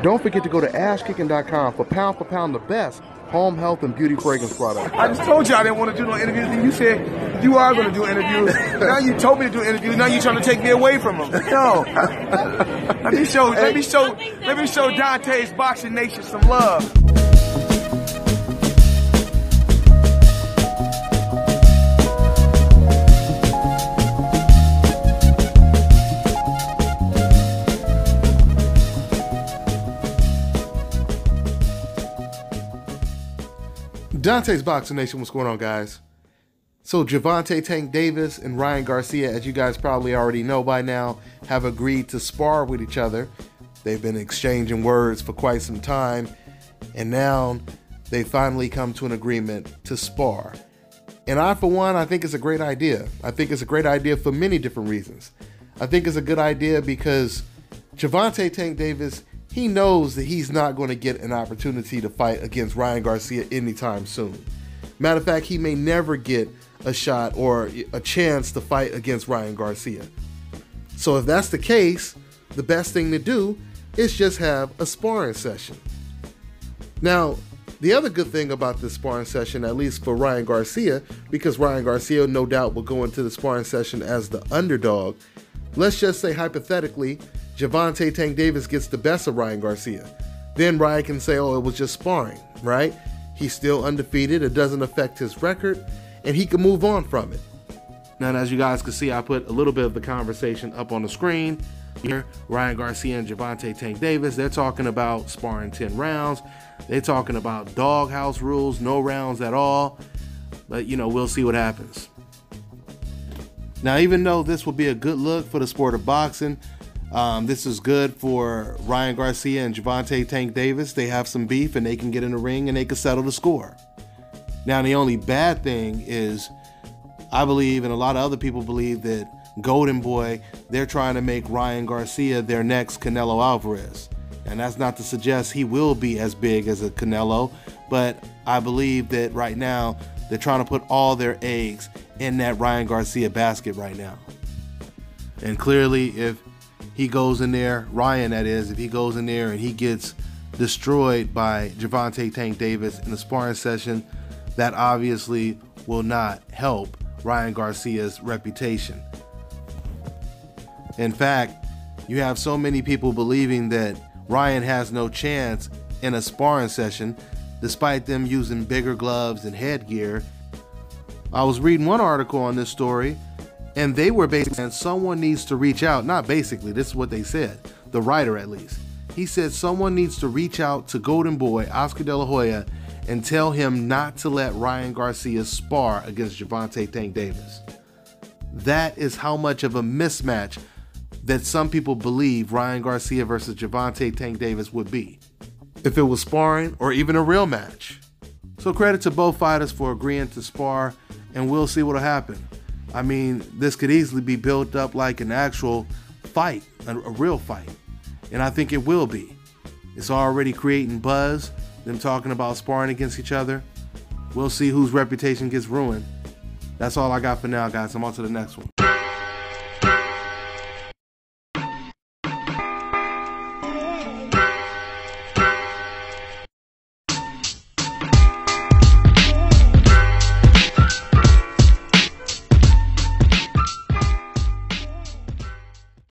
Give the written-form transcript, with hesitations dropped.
Don't forget to go to ashkicking.com for pound the best home health and beauty fragrance products. I just told you I didn't want to do no interviews, and you said you are going to do interviews. Now you told me to do interviews. Now you're trying to take me away from them. No. Let me show Dante's Boxing Nation some love. Dante's Boxing Nation, what's going on, guys? So Gervonta Tank Davis and Ryan Garcia, as you guys probably already know by now, have agreed to spar with each other. They've been exchanging words for quite some time, and now they finally come to an agreement to spar. And I, for one, I think it's a great idea. I think it's a great idea for many different reasons. I think it's a good idea because Gervonta Tank Davis, he knows that he's not going to get an opportunity to fight against Ryan Garcia anytime soon. Matter of fact, he may never get a shot or a chance to fight against Ryan Garcia. So if that's the case, the best thing to do is just have a sparring session. Now, the other good thing about this sparring session, at least for Ryan Garcia, because Ryan Garcia no doubt will go into the sparring session as the underdog, let's just say hypothetically, Gervonta Tank Davis gets the best of Ryan Garcia. Then Ryan can say, oh, it was just sparring, right? He's still undefeated. It doesn't affect his record, and he can move on from it. Now, as you guys can see, I put a little bit of the conversation up on the screen. Here, Ryan Garcia and Gervonta Tank Davis, they're talking about sparring 10 rounds. They're talking about doghouse rules, no rounds at all. But, you know, we'll see what happens. Now, even though this will be a good look for the sport of boxing, this is good for Ryan Garcia and Gervonta Tank Davis. They have some beef and they can get in the ring and they can settle the score. Now, the only bad thing is I believe, and a lot of other people believe, that Golden Boy, they're trying to make Ryan Garcia their next Canelo Alvarez. And that's not to suggest he will be as big as a Canelo, but I believe that right now they're trying to put all their eggs in that Ryan Garcia basket right now. And clearly, if he goes in there, Ryan that is, if he goes in there and he gets destroyed by Gervonta Tank Davis in the sparring session, that obviously will not help Ryan Garcia's reputation. In fact, you have so many people believing that Ryan has no chance in a sparring session, despite them using bigger gloves and headgear. I was reading one article on this story, and they were basically saying someone needs to reach out. Not basically, this is what they said, the writer at least. He said someone needs to reach out to Golden Boy, Oscar De La Hoya, and tell him not to let Ryan Garcia spar against Gervonta Tank Davis. That is how much of a mismatch that some people believe Ryan Garcia versus Gervonta Tank Davis would be, if it was sparring or even a real match. So credit to both fighters for agreeing to spar, and we'll see what'll happen. I mean, this could easily be built up like an actual fight, a real fight. And I think it will be. It's already creating buzz, them talking about sparring against each other. We'll see whose reputation gets ruined. That's all I got for now, guys. I'm on to the next one.